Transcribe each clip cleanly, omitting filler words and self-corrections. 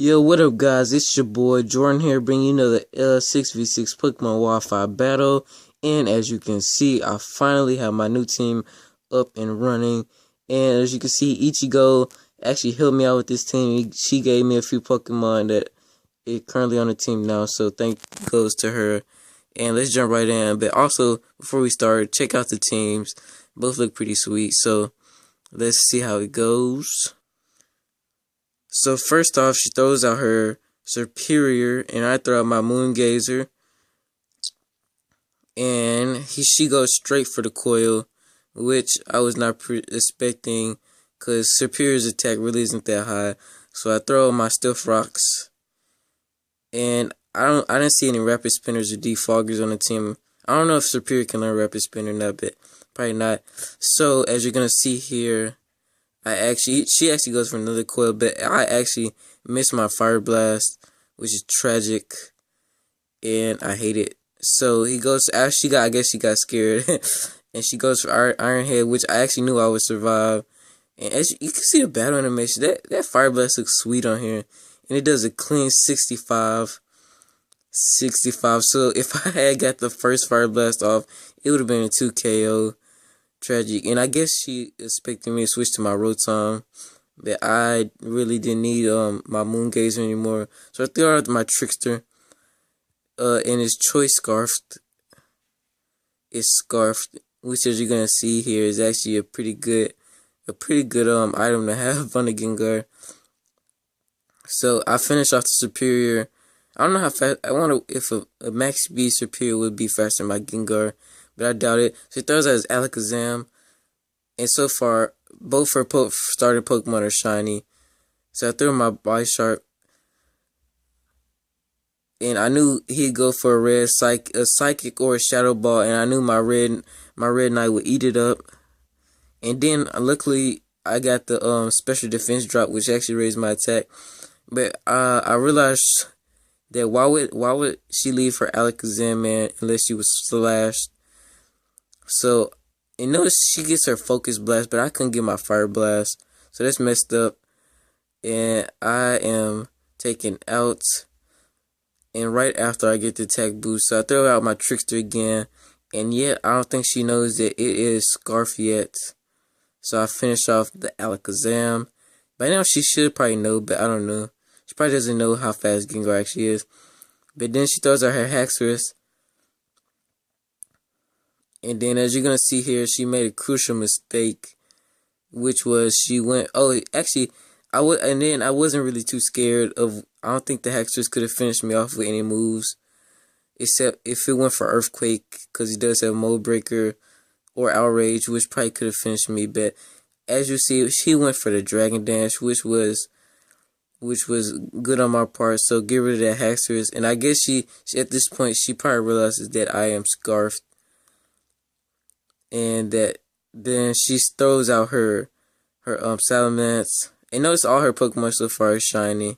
Yo, what up, guys? It's your boy Jordan here, bringing you another 6v6 Pokemon Wi-Fi battle. And as you can see, I finally have my new team up and running. And as you can see, Ichigo actually helped me out with this team. She gave me a few Pokemon that is currently on the team now, so thank goes to her. And let's jump right in. But also, before we start, check out the teams. Both look pretty sweet, so let's see how it goes. So first off, she throws out her Superior, and I throw out my Moongazer. And she goes straight for the coil, which I was not expecting, because Superior's attack really isn't that high. So I throw out my Stiff Rocks, and I didn't see any Rapid Spinners or Defoggers on the team. I don't know if Superior can learn Rapid Spin or not, but probably not. So as you're gonna see here, she actually goes for another coil, but I actually missed my Fire Blast, which is tragic, and I hate it. So he goes, I guess she got scared, and she goes for Iron Head, which I actually knew I would survive. And as you can see the battle animation, that Fire Blast looks sweet on here, and it does a clean 65. So if I had got the first Fire Blast off, it would have been a 2 KO. Tragic. And I guess she expected me to switch to my Rotom, but I really didn't need my Moongazer anymore. So I threw out my Trickster, and his Choice Scarfed is Scarfed, which as you're gonna see here is actually a pretty good item to have on the Gengar. So I finished off the Superior. I don't know how fast. I wonder if a max speed Superior would be faster than my Gengar, but I doubt it. So he throws out his Alakazam, and so far, both her starter Pokemon are shiny. So I threw my Bisharp, and I knew he'd go for a Psychic or a Shadow Ball, and I knew my red Knight would eat it up. And then luckily I got the special defense drop, which actually raised my attack. But I realized that why would she leave her Alakazam, man, unless she was slashed? So, and notice she gets her Focus Blast, but I couldn't get my Fire Blast. So that's messed up. And I am taken out. And right after I get the attack boost, so I throw out my Trickster again. And yet, I don't think she knows that it is Scarf yet. So I finish off the Alakazam. By now, she should probably know, but I don't know. She probably doesn't know how fast Gengar actually is. But then she throws out her Haxorus. And then, as you're going to see here, she made a crucial mistake, which was she went, actually, I wasn't really too scared of, I don't think the Haxorus could have finished me off with any moves, except if it went for Earthquake, because he does have Mold Breaker, or Outrage, which probably could have finished me. But as you see, she went for the Dragon Dance, which was good on my part. So get rid of that Haxorus, and I guess she at this point she probably realizes that I am Scarfed. And that then she throws out her Salamence. And notice all her Pokemon so far are shiny.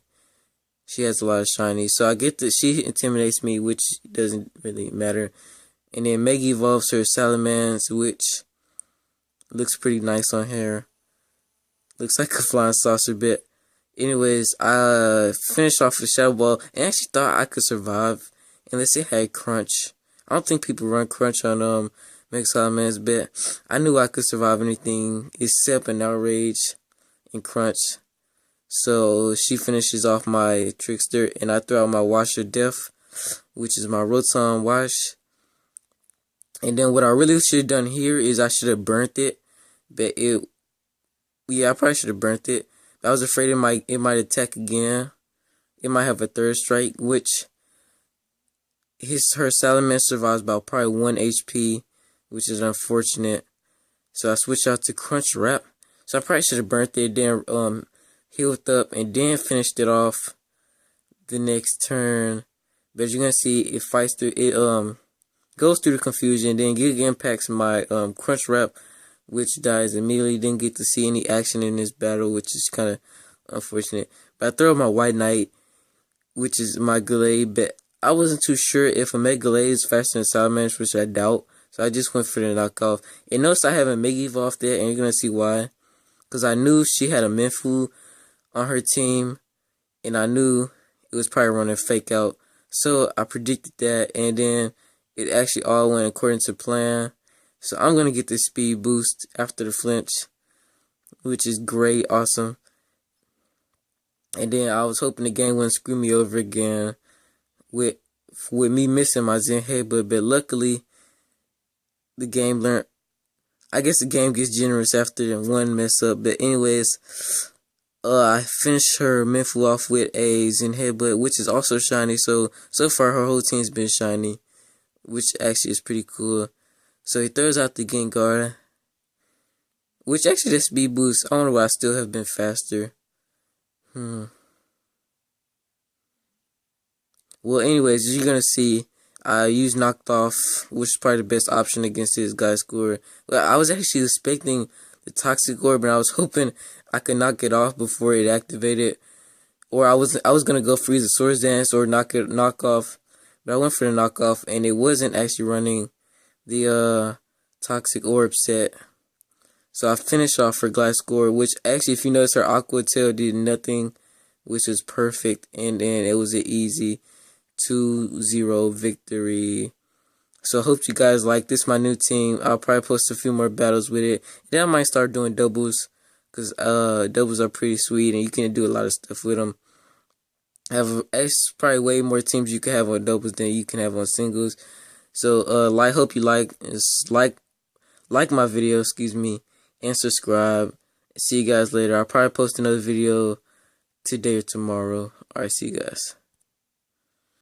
She has a lot of shiny. So I get that she intimidates me, which doesn't really matter. And then Mega evolves her Salamence, which looks pretty nice on her. Looks like a flying saucer bit. Anyways, I finished off with Shadow Ball and actually thought I could survive unless it had Crunch. I don't think people run Crunch on Mega Salamence, but I knew I could survive anything except an Outrage and Crunch. So she finishes off my Trickster, and I throw out my Wash of Death, which is my Rotom Wash. And then what I really should have done here is I should have burnt it, but I probably should have burnt it. But I was afraid it might attack again. It might have a third strike, which her Salamence survives about probably 1 HP. Which is unfortunate. So I switched out to Crunch Wrap. So I probably should have burnt it, then healed up, and then finished it off the next turn. But as you're gonna see, it fights through it. Goes through the confusion, then impacts my Crunch Wrap, which dies immediately. Didn't get to see any action in this battle, which is kind of unfortunate. But I throw my White Knight, which is my Gallade, but I wasn't too sure if a Mega Gallade is faster than Salamence, which I doubt. So I just went for the knockoff. And notice I haven't Mega Evolved there, and you're going to see why. Because I knew she had a Minfu on her team. and I knew it was probably running fake out. So I predicted that, and then it actually all went according to plan. So I'm gonna get the speed boost after the flinch, which is great, awesome. And then I was hoping the game wouldn't screw me over again with me missing my Zen headbutt, but luckily the game learned. I guess the game gets generous after one mess up. But anyways, I finished her Minfu off with a Zen headbutt, which is also shiny. So far her whole team's been shiny, which actually is pretty cool. So he throws out the Gengar, which actually the speed boost, I don't know why I still have been faster. Well, anyways, as you're gonna see, I used knocked off, which is probably the best option against this guy's score. Well, I was actually expecting the toxic orb, and I was hoping I could knock it off before it activated. Or I was gonna go freeze the Swords Dance or knock off, but I went for the knockoff, and it wasn't actually running the toxic orb set. So I finished off her Gliscor, which actually, if you notice, her Aqua Tail did nothing, which was perfect, and then it was an easy 2-0 victory. So I hope you guys like this. My new team. I'll probably post a few more battles with it. Then I might start doing doubles, because doubles are pretty sweet, and you can do a lot of stuff with them. It's probably way more teams you can have on doubles than you can have on singles. So hope you like my video, excuse me, and subscribe. See you guys later. I'll probably post another video today or tomorrow. Alright, see you guys.